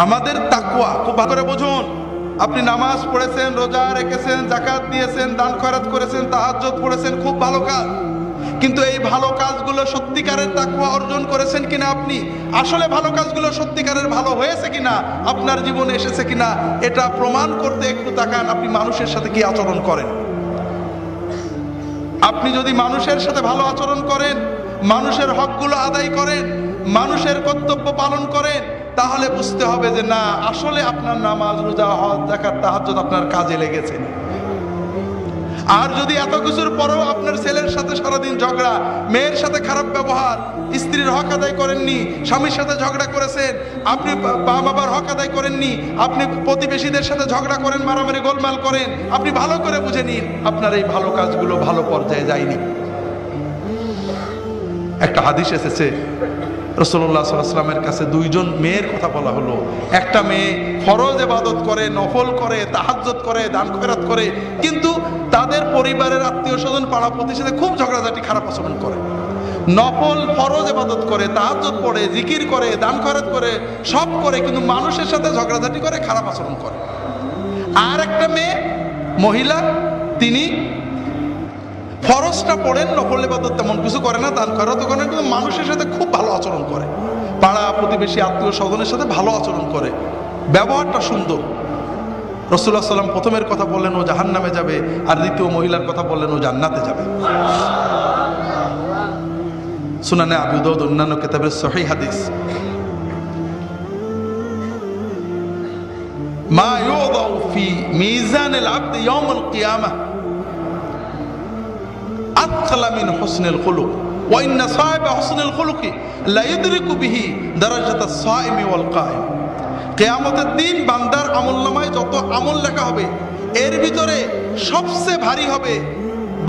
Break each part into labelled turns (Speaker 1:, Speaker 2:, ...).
Speaker 1: আমাদের তাকওয়া খুব ভালো করে বুঝুন। আপনি নামাজ পড়েছেন, রোজা রেখেছেন, যাকাত দিয়েছেন, দান খয়রাত করেছেন, তাহাজ্জুদ পড়েছেন, খুব ভালো কাজ। কিন্তু এই ভালো কাজগুলো সত্যিকারের তাকওয়া অর্জন করেছেন কিনা, আপনি আসলে ভালো কাজগুলো সত্যিকারের ভালো হয়েছে কিনা, আপনার জীবনে এসেছে কিনা, এটা প্রমাণ করতে একটু তাকান। আপনি মানুষের সাথে কি আচরণ করেন? আপনি যদি মানুষের সাথে ভালো আচরণ করেন, মানুষের হকগুলো আদায় করেন, মানুষের কর্তব্য পালন করেন, তাহলে বুঝতে হবে যে না, আসলে আপনার নামাজ, রোজা, হজ, যাকাত, তাহাজ্জুদ আপনার কাজে লেগেছে। আর যদি এত কিছুর পরেও আপনার ছেলের সাথে সারাদিন ঝগড়া, মেয়ের সাথে খারাপ ব্যবহার, স্ত্রীর হক আদায় করেননি, স্বামীর সাথে ঝগড়া করেছেন, আপনি মা বাবার হক আদায় করেননি, আপনি প্রতিবেশীদের সাথে ঝগড়া করেন, মারামারি গোলমাল করেন, আপনি ভালো করে বুঝে নিন আপনার এই ভালো কাজগুলো ভালো পর্যায়ে যায়নি। একটা হাদিস এসেছে, রাসূলুল্লাহ সাল্লাল্লাহু আলাইহি ওয়াসাল্লামের কাছে দুইজন মেয়ের কথা বলা হলো। একটা মেয়ে ফরজ ইবাদত করে, নফল করে, তাহাজ্জুদ করে, দান খয়রাত করে, কিন্তু তাদের পরিবারের আত্মীয় স্বজন, পাড়া প্রতিবেশীর সাথে খুব ঝগড়াঝাটি, খারাপ আচরণ করে। নফল ফরজ ইবাদত করে, তাহাজ্জুদ পড়ে, জিকির করে, দান খয়রাত করে, সব করে, কিন্তু মানুষের সাথে ঝগড়াঝাটি করে, খারাপ আচরণ করে। আর একটা মেয়ে, মহিলা, তিনি ফরজটা পড়েন, নফল ইবাদত তেমন কিছু করে না, দান খয়রাত করে না, কিন্তু মানুষের সাথে খুব ভালো আচরণ করে, পাড়া প্রতিবেশী আত্মীয় স্বজনের সাথে ভালো আচরণ করে, ব্যবহারটা সুন্দর। রাসূলুল্লাহ সাল্লাম প্রথমের কথা বললেন ও জাহান্নামে যাবে, আর দ্বিতীয় মহিলার কথা বললেন ও জান্নাতে যাবে। সুনানে আবু দাউদ অন্যান্য কিতাবের সহিহ হাদিস। মা ইউদাউ ফি মিজানিল আবদ ইয়াউমুল কিয়ামাহ আতকালা মিন হুসনিল খুলুক ওয়া ইন্না সাহিবা হুসনিল খুলুকি লা ইউদরিকু বিহি দারাজাতাস সাইমি ওয়াল কায়েম। কিয়ামতের দিন বান্দার আমলনামায় যত আমল লেখা হবে, এর ভিতরে সবচেয়ে ভারী হবে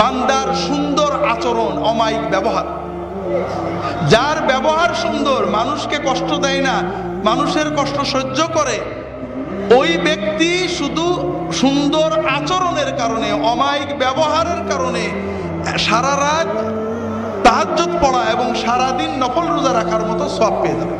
Speaker 1: বান্দার সুন্দর আচরণ, অমায়িক ব্যবহার। যার ব্যবহার সুন্দর, মানুষকে কষ্ট দেয় না, মানুষের কষ্ট সহ্য করে, ওই ব্যক্তি শুধু সুন্দর আচরণের কারণে, অমায়িক ব্যবহারের কারণে সারা রাত তাহাজ্জুদ পড়া এবং সারাদিন নফল রোজা রাখার মতো সওয়াব পেয়ে যাবে।